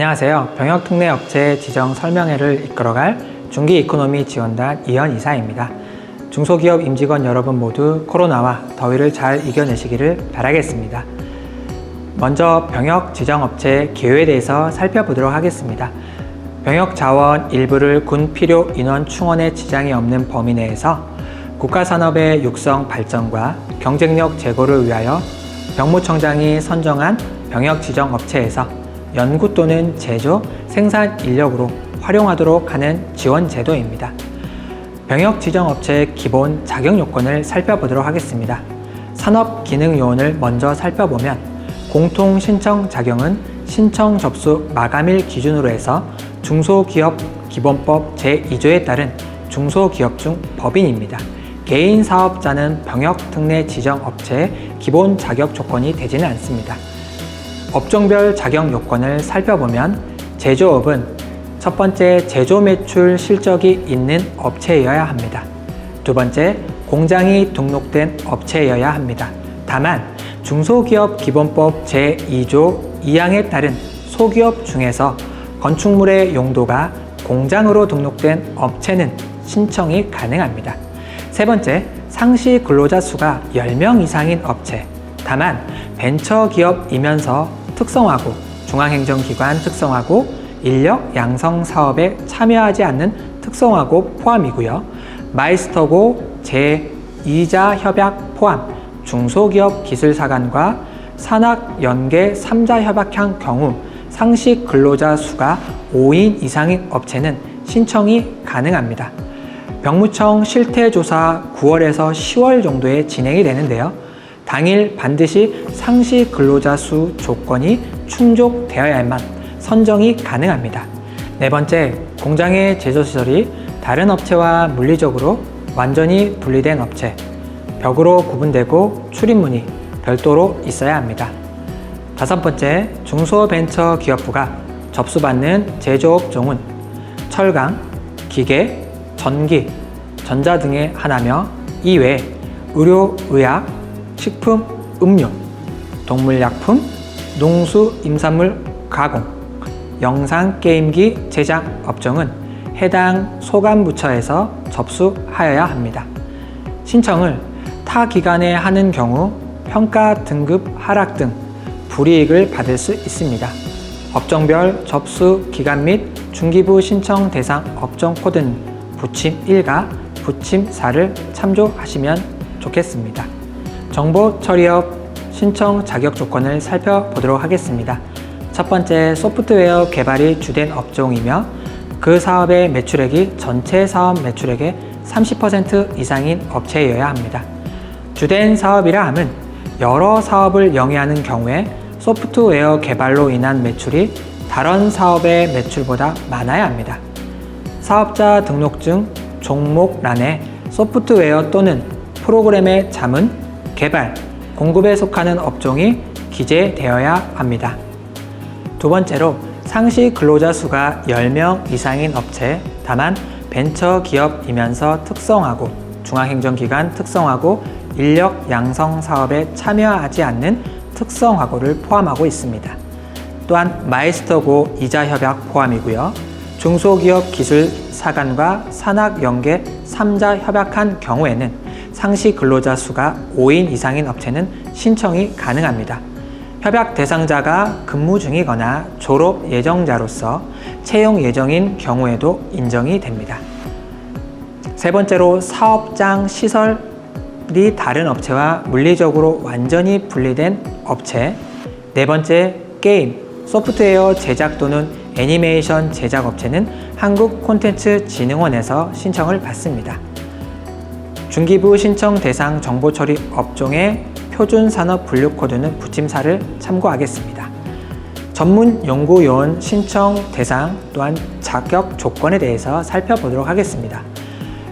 안녕하세요. 병역특례업체 지정 설명회를 이끌어갈 중기이코노미 지원단 이현 이사입니다. 중소기업 임직원 여러분 모두 코로나와 더위를 잘 이겨내시기를 바라겠습니다. 먼저 병역 지정업체 기호에 대해서 살펴보도록 하겠습니다. 병역자원 일부를 군 필요 인원 충원에 지장이 없는 범위 내에서 국가산업의 육성 발전과 경쟁력 제고를 위하여 병무청장이 선정한 병역 지정업체에서 연구 또는 제조, 생산 인력으로 활용하도록 하는 지원 제도입니다. 병역 지정업체의 기본 자격 요건을 살펴보도록 하겠습니다. 산업기능요원을 먼저 살펴보면 공통 신청 자격은 신청 접수 마감일 기준으로 해서 중소기업 기본법 제2조에 따른 중소기업 중 법인입니다. 개인 사업자는 병역 특례 지정업체의 기본 자격 조건이 되지는 않습니다. 업종별 자격 요건을 살펴보면 제조업은 첫 번째 제조 매출 실적이 있는 업체여야 합니다. 두 번째 공장이 등록된 업체여야 합니다. 다만 중소기업 기본법 제2조 2항에 따른 소기업 중에서 건축물의 용도가 공장으로 등록된 업체는 신청이 가능합니다. 세 번째 상시 근로자 수가 10명 이상인 업체, 다만 벤처기업이면서 특성화고, 중앙행정기관 특성화고, 인력 양성 사업에 참여하지 않는 특성화고 포함이고요. 마이스터고 제2자 협약 포함 중소기업 기술사관과 산학연계 3자 협약한 경우 상시 근로자 수가 5인 이상인 업체는 신청이 가능합니다. 병무청 실태조사 9월에서 10월 정도에 진행이 되는데요. 당일 반드시 상시 근로자 수 조건이 충족되어야만 선정이 가능합니다. 네 번째, 공장의 제조시설이 다른 업체와 물리적으로 완전히 분리된 업체, 벽으로 구분되고 출입문이 별도로 있어야 합니다. 다섯 번째, 중소벤처기업부가 접수받는 제조업종은 철강, 기계, 전기, 전자 등의 하나며 이외에 의료, 의약, 식품, 음료, 동물약품, 농수, 임산물 가공, 영상 게임기 제작 업종은 해당 소관부처에서 접수하여야 합니다. 신청을 타 기관에 하는 경우 평가 등급 하락 등 불이익을 받을 수 있습니다. 업종별 접수 기간 및 중기부 신청 대상 업종 코드는 부침 1과 부침 4를 참조하시면 좋겠습니다. 정보 처리업 신청 자격 조건을 살펴보도록 하겠습니다. 첫 번째, 소프트웨어 개발이 주된 업종이며 그 사업의 매출액이 전체 사업 매출액의 30% 이상인 업체여야 합니다. 주된 사업이라 함은 여러 사업을 영위하는 경우에 소프트웨어 개발로 인한 매출이 다른 사업의 매출보다 많아야 합니다. 사업자 등록증 종목란에 소프트웨어 또는 프로그램의 자문, 개발, 공급에 속하는 업종이 기재되어야 합니다. 두 번째로 상시 근로자 수가 10명 이상인 업체, 다만 벤처기업이면서 특성화고, 중앙행정기관 특성화고, 인력 양성 사업에 참여하지 않는 특성화고를 포함하고 있습니다. 또한 마이스터고 이자협약 포함이고요. 중소기업 기술사관과 산학연계 3자 협약한 경우에는 상시 근로자 수가 5인 이상인 업체는 신청이 가능합니다. 협약 대상자가 근무 중이거나 졸업 예정자로서 채용 예정인 경우에도 인정이 됩니다. 세 번째로 사업장 시설이 다른 업체와 물리적으로 완전히 분리된 업체. 네 번째, 게임, 소프트웨어 제작 또는 애니메이션 제작 업체는 한국콘텐츠진흥원에서 신청을 받습니다. 중기부 신청 대상 정보처리 업종의 표준산업분류코드는 부침사를 참고하겠습니다. 전문연구요원 신청 대상 또한 자격 조건에 대해서 살펴보도록 하겠습니다.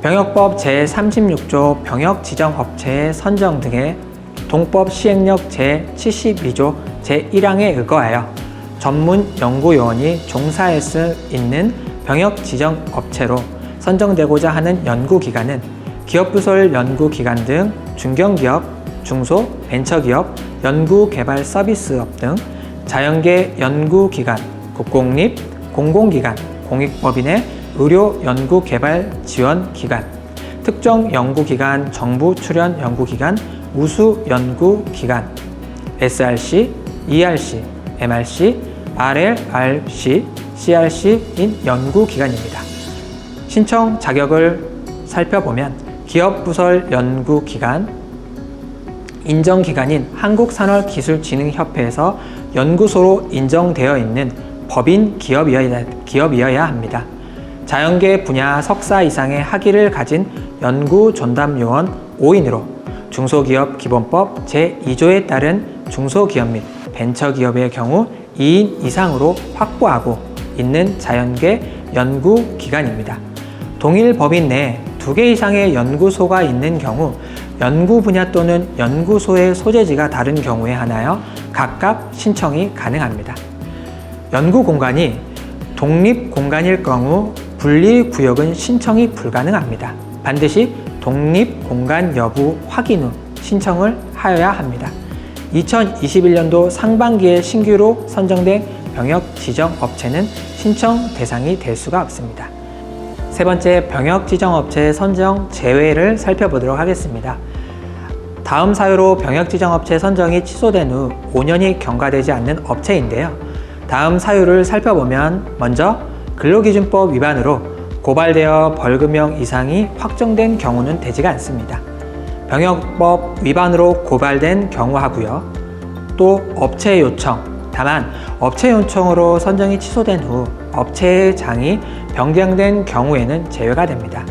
병역법 제36조 병역지정업체의 선정 등의 동법 시행령 제72조 제1항에 의거하여 전문연구요원이 종사할 수 있는 병역지정업체로 선정되고자 하는 연구기관은 기업부설 연구기관 등 중견기업, 중소, 벤처기업, 연구개발 서비스업 등 자연계 연구기관, 국공립, 공공기관, 공익법인의 의료 연구 개발 지원 기관, 특정 연구기관, 정부 출연 연구기관, 우수 연구기관, SRC, ERC, MRC, RLRC, CRC인 연구기관입니다. 신청 자격을 살펴보면 기업부설 연구기관, 인정기관인 한국산업기술진흥협회에서 연구소로 인정되어 있는 법인 기업이어야 합니다. 자연계 분야 석사 이상의 학위를 가진 연구전담요원 5인으로 중소기업 기본법 제2조에 따른 중소기업 및 벤처기업의 경우 2인 이상으로 확보하고 있는 자연계 연구기관입니다. 동일 법인 내에 2개 이상의 연구소가 있는 경우 연구 분야 또는 연구소의 소재지가 다른 경우에 한하여 각각 신청이 가능합니다. 연구 공간이 독립 공간일 경우 분리 구역은 신청이 불가능합니다. 반드시 독립 공간 여부 확인 후 신청을 하여야 합니다. 2021년도 상반기에 신규로 선정된 병역 지정 업체는 신청 대상이 될 수가 없습니다. 세 번째, 병역 지정 업체 선정 제외를 살펴보도록 하겠습니다. 다음 사유로 병역 지정 업체 선정이 취소된 후 5년이 경과되지 않는 업체인데요. 다음 사유를 살펴보면 먼저 근로기준법 위반으로 고발되어 벌금형 이상이 확정된 경우는 되지가 않습니다. 병역법 위반으로 고발된 경우 하고요. 또 업체 요청, 다만 업체 요청으로 선정이 취소된 후 업체의 장이 변경된 경우에는 제외가 됩니다.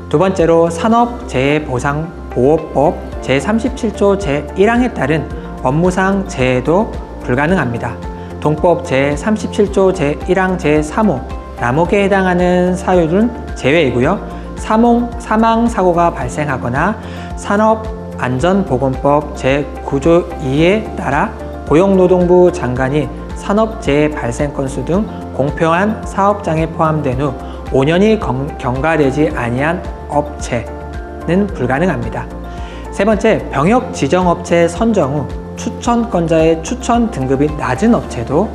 두 번째로 산업재해보상보호법 제37조 제1항에 따른 업무상 재해도 불가능합니다. 동법 제37조 제1항 제3호 남혹에 해당하는 사유는 제외이고요. 사망사고가 발생하거나 산업안전보건법 제9조 2에 따라 고용노동부 장관이 산업재해 발생 건수 등 공표한 사업장에 포함된 후 5년이 경과되지 아니한 업체는 불가능합니다. 세 번째, 병역 지정업체 선정 후 추천권자의 추천 등급이 낮은 업체도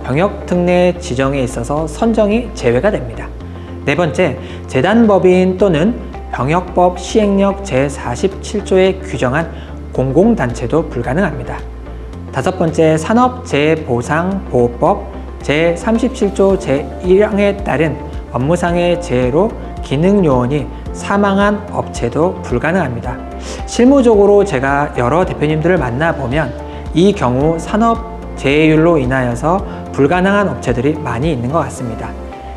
병역 특례 지정에 있어서 선정이 제외가 됩니다. 네 번째, 재단법인 또는 병역법 시행령 제47조에 규정한 공공단체도 불가능합니다. 다섯 번째, 산업재해보상보호법 제37조 제1항에 따른 업무상의 재해로 기능요원이 사망한 업체도 불가능합니다. 실무적으로 제가 여러 대표님들을 만나보면 이 경우 산업재해율로 인하여서 불가능한 업체들이 많이 있는 것 같습니다.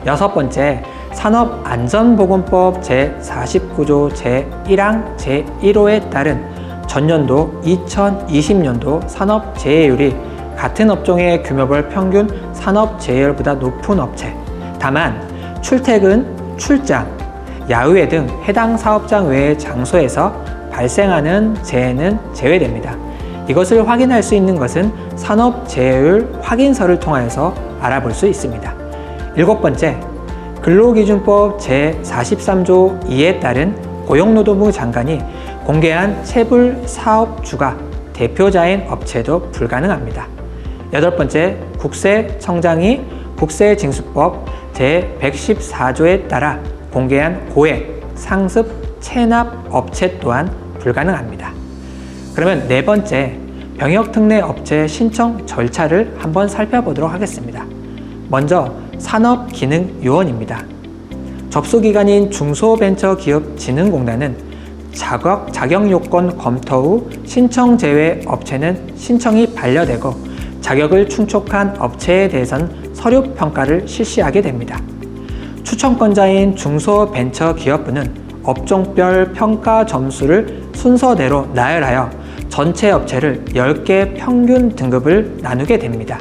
여섯 번째, 산업안전보건법 제49조 제1항 제1호에 따른 전년도 2020년도 산업재해율이 같은 업종의 규모별 평균 산업재해율보다 높은 업체, 다만 출퇴근, 출장, 야유회 등 해당 사업장 외의 장소에서 발생하는 재해는 제외됩니다. 이것을 확인할 수 있는 것은 산업재해율 확인서를 통하여서 알아볼 수 있습니다. 일곱 번째, 근로기준법 제43조 2에 따른 고용노동부 장관이 공개한 체불사업주가 대표자인 업체도 불가능합니다. 여덟 번째, 국세청장이 국세징수법 제114조에 따라 공개한 고액, 상습, 체납 업체 또한 불가능합니다. 그러면 네 번째, 병역특례 업체 신청 절차를 한번 살펴보도록 하겠습니다. 먼저 산업기능요원입니다. 접수기관인 중소벤처기업진흥공단은 자격요건 검토 후 신청 제외 업체는 신청이 반려되고 자격을 충족한 업체에 대해선 서류평가를 실시하게 됩니다. 추천권자인 중소벤처기업부는 업종별 평가 점수를 순서대로 나열하여 전체 업체를 10개 평균 등급을 나누게 됩니다.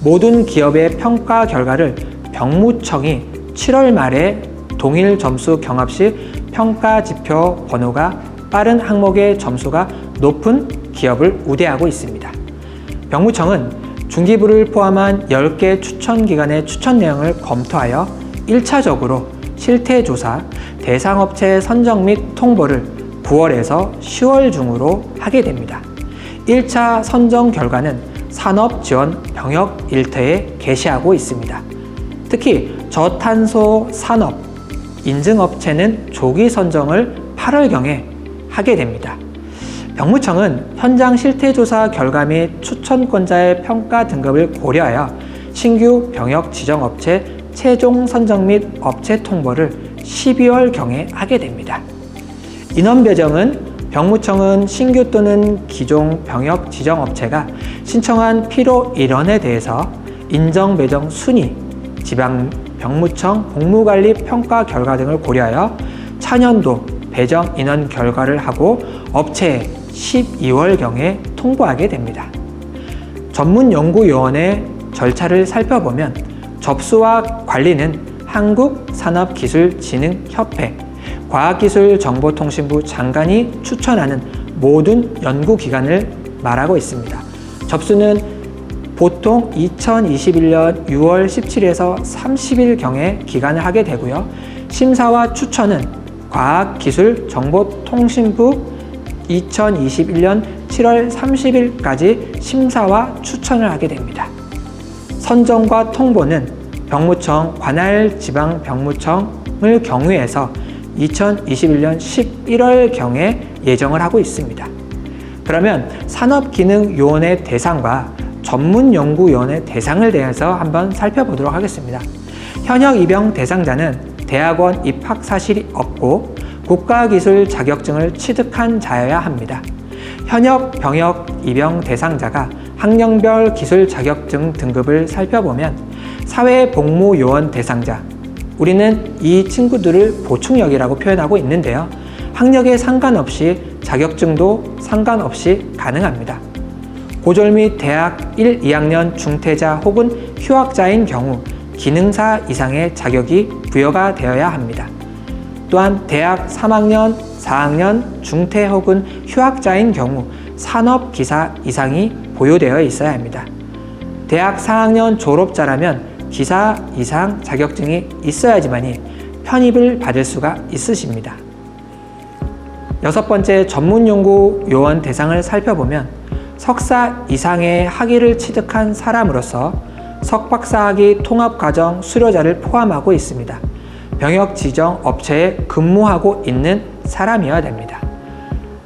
모든 기업의 평가 결과를 병무청이 7월 말에 동일 점수 경합 시 평가지표 번호가 빠른 항목의 점수가 높은 기업을 우대하고 있습니다. 병무청은 중기부를 포함한 10개 추천기관의 추천 내용을 검토하여 1차적으로 실태조사, 대상업체 선정 및 통보를 9월에서 10월 중으로 하게 됩니다. 1차 선정 결과는 산업지원 병역 일터에 게시하고 있습니다. 특히 저탄소 산업 인증업체는 조기 선정을 8월경에 하게 됩니다. 병무청은 현장 실태조사 결과 및 추천권자의 평가 등급을 고려하여 신규 병역 지정업체 최종 선정 및 업체 통보를 12월경에 하게 됩니다. 인원 배정은 병무청은 신규 또는 기존 병역 지정업체가 신청한 필요 인원에 대해서 인정 배정 순위, 지방 병무청 복무관리 평가 결과 등을 고려하여 차년도 배정 인원 결과를 하고 업체에 12월경에 통보하게 됩니다. 전문연구요원의 절차를 살펴보면 접수와 관리는 한국산업기술진흥협회, 과학기술정보통신부 장관이 추천하는 모든 연구기관을 말하고 있습니다. 접수는 보통 2021년 6월 17일에서 30일경에 기간을 하게 되고요. 심사와 추천은 과학기술정보통신부 2021년 7월 30일까지 심사와 추천을 하게 됩니다. 선정과 통보는 병무청 관할 지방병무청을 경유해서 2021년 11월경에 예정을 하고 있습니다. 그러면 산업기능요원의 대상과 전문연구요원의 대상을 대해서 한번 살펴보도록 하겠습니다. 현역 입영 대상자는 대학원 입학 사실이 없고 국가기술 자격증을 취득한 자여야 합니다. 현역 병역 입영 대상자가 학년별 기술 자격증 등급을 살펴보면 사회복무요원 대상자, 우리는 이 친구들을 보충역이라고 표현하고 있는데요. 학력에 상관없이 자격증도 상관없이 가능합니다. 고졸 및 대학 1, 2학년 중퇴자 혹은 휴학자인 경우 기능사 이상의 자격이 부여가 되어야 합니다. 또한 대학 3학년, 4학년 중퇴 혹은 휴학자인 경우 산업기사 이상이 보유되어 있어야 합니다. 대학 4학년 졸업자라면 기사 이상 자격증이 있어야지만이 편입을 받을 수가 있으십니다. 6번째, 전문연구요원 대상을 살펴보면 석사 이상의 학위를 취득한 사람으로서 석박사학위 통합과정 수료자를 포함하고 있습니다. 병역 지정 업체에 근무하고 있는 사람이어야 됩니다.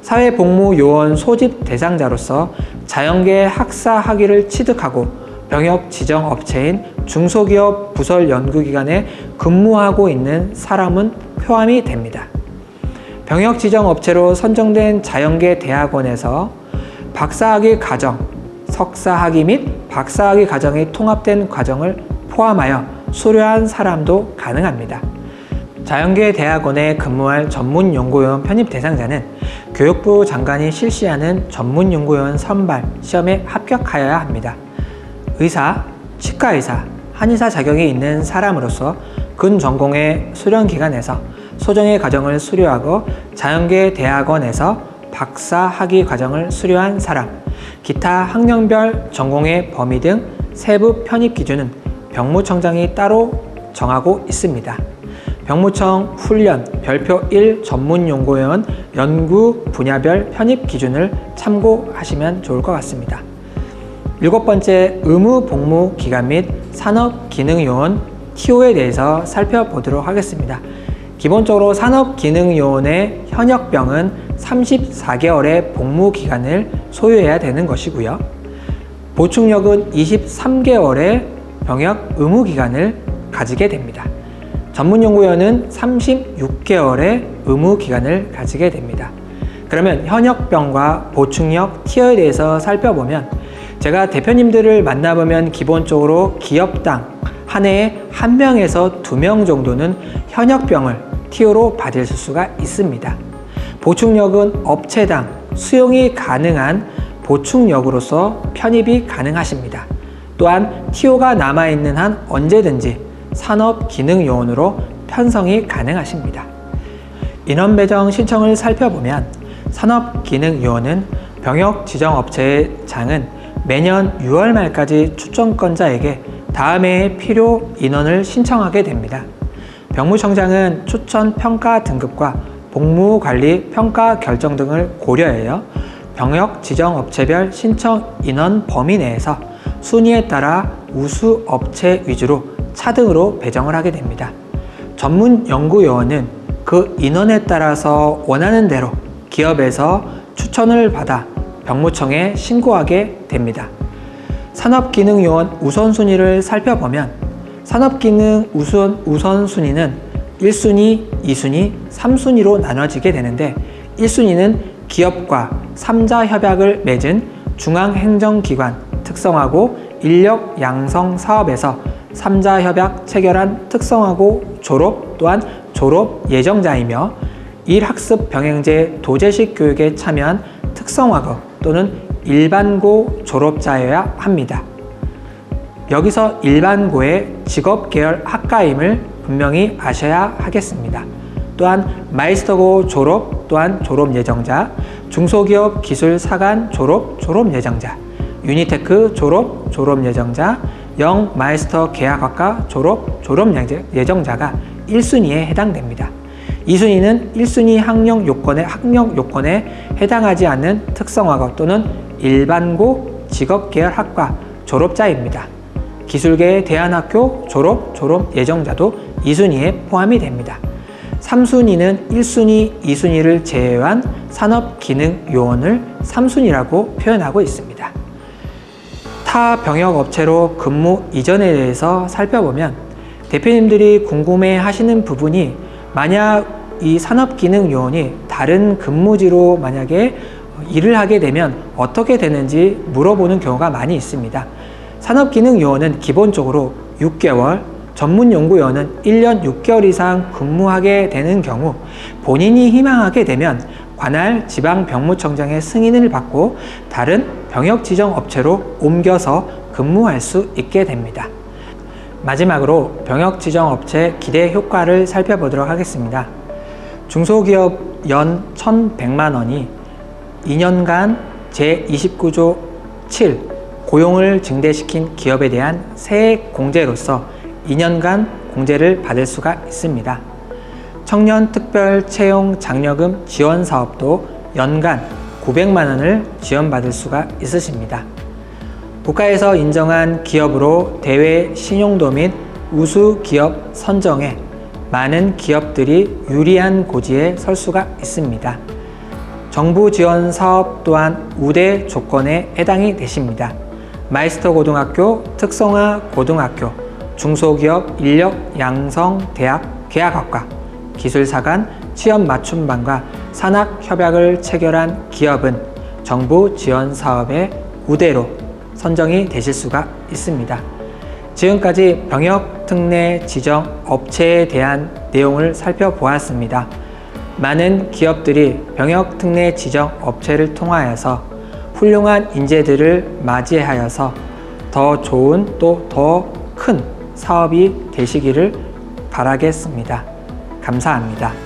사회복무요원 소집 대상자로서 자연계 학사 학위를 취득하고 병역 지정 업체인 중소기업 부설 연구기관에 근무하고 있는 사람은 포함이 됩니다. 병역 지정 업체로 선정된 자연계 대학원에서 박사학위 과정, 석사학위 및 박사학위 과정이 통합된 과정을 포함하여 수료한 사람도 가능합니다. 자연계 대학원에 근무할 전문연구요원 편입 대상자는 교육부 장관이 실시하는 전문연구요원 선발 시험에 합격하여야 합니다. 의사, 치과의사, 한의사 자격이 있는 사람으로서 근전공의 수련기관에서 소정의 과정을 수료하고 자연계 대학원에서 박사 학위 과정을 수료한 사람, 기타 학년별 전공의 범위 등 세부 편입 기준은 병무청장이 따로 정하고 있습니다. 병무청 훈련 별표 1 전문연구요원 연구 분야별 편입 기준을 참고하시면 좋을 것 같습니다. 7번째, 의무 복무 기간 및 산업기능요원 TO에 대해서 살펴보도록 하겠습니다. 기본적으로 산업기능요원의 현역병은 34개월의 복무 기간을 소유해야 되는 것이고요. 보충력은 23개월의 병역 의무 기간을 가지게 됩니다. 전문연구요원은 36개월의 의무 기간을 가지게 됩니다. 그러면 현역병과 보충력 티어에 대해서 살펴보면 제가 대표님들을 만나보면 기본적으로 기업당 한 해에 1명에서 2명 정도는 현역병을 티어로 받을 수가 있습니다. 보충력은 업체당 수용이 가능한 보충력으로서 편입이 가능하십니다. 또한 티오가 남아있는 한 언제든지 산업기능요원으로 편성이 가능하십니다. 인원 배정 신청을 살펴보면 산업기능요원은 병역 지정업체의 장은 매년 6월 말까지 추천권자에게 다음 해에 필요 인원을 신청하게 됩니다. 병무청장은 추천 평가 등급과 복무관리 평가 결정 등을 고려하여 병역 지정업체별 신청 인원 범위 내에서 순위에 따라 우수 업체 위주로 차등으로 배정을 하게 됩니다. 전문 연구요원은 그 인원에 따라서 원하는 대로 기업에서 추천을 받아 병무청에 신고하게 됩니다. 산업기능요원 우선순위를 살펴보면 산업기능 우선순위는 1순위, 2순위, 3순위로 나눠지게 되는데 1순위는 기업과 3자 협약을 맺은 중앙행정기관 특성화고 인력 양성 사업에서 3자 협약 체결한 특성화고 졸업 또한 졸업 예정자이며 일학습 병행제 도제식 교육에 참여한 특성화고 또는 일반고 졸업자여야 합니다. 여기서 일반고의 직업 계열 학과임을 분명히 아셔야 하겠습니다. 또한 마이스터고 졸업 또한 졸업 예정자, 중소기업 기술 사관 졸업 예정자, 유니테크 졸업 예정자, 영 마이스터 계약학과 졸업 예정자가 1순위에 해당됩니다. 2순위는 1순위 학력 요건에 해당하지 않는 특성화고 또는 일반고 직업계열학과 졸업자입니다. 기술계 대안학교 졸업 예정자도 2순위에 포함이 됩니다. 3순위는 1순위, 2순위를 제외한 산업기능요원을 3순위라고 표현하고 있습니다. 타 병역업체로 근무 이전에 대해서 살펴보면 대표님들이 궁금해 하시는 부분이 만약 이 산업기능요원이 다른 근무지로 만약에 일을 하게 되면 어떻게 되는지 물어보는 경우가 많이 있습니다. 산업기능요원은 기본적으로 6개월, 전문연구요원은 1년 6개월 이상 근무하게 되는 경우 본인이 희망하게 되면 관할 지방병무청장의 승인을 받고 다른 병역지정업체로 옮겨서 근무할 수 있게 됩니다. 마지막으로 병역지정업체 기대 효과를 살펴보도록 하겠습니다. 중소기업 연 1,100만 원이 2년간 제29조 7 고용을 증대시킨 기업에 대한 세액 공제로서 2년간 공제를 받을 수가 있습니다. 청년 특별 채용 장려금 지원 사업도 연간 900만 원을 지원받을 수가 있으십니다. 국가에서 인정한 기업으로 대외 신용도 및 우수 기업 선정에 많은 기업들이 유리한 고지에 설 수가 있습니다. 정부 지원 사업 또한 우대 조건에 해당이 되십니다. 마이스터 고등학교, 특성화 고등학교, 중소기업 인력 양성 대학 계약학과, 기술사관 취업 맞춤반과 산학협약을 체결한 기업은 정부 지원 사업의 우대로 선정이 되실 수가 있습니다. 지금까지 병역특례 지정 업체에 대한 내용을 살펴보았습니다. 많은 기업들이 병역특례 지정 업체를 통하여서 훌륭한 인재들을 맞이하여서 더 좋은 또 더 큰 사업이 되시기를 바라겠습니다. 감사합니다.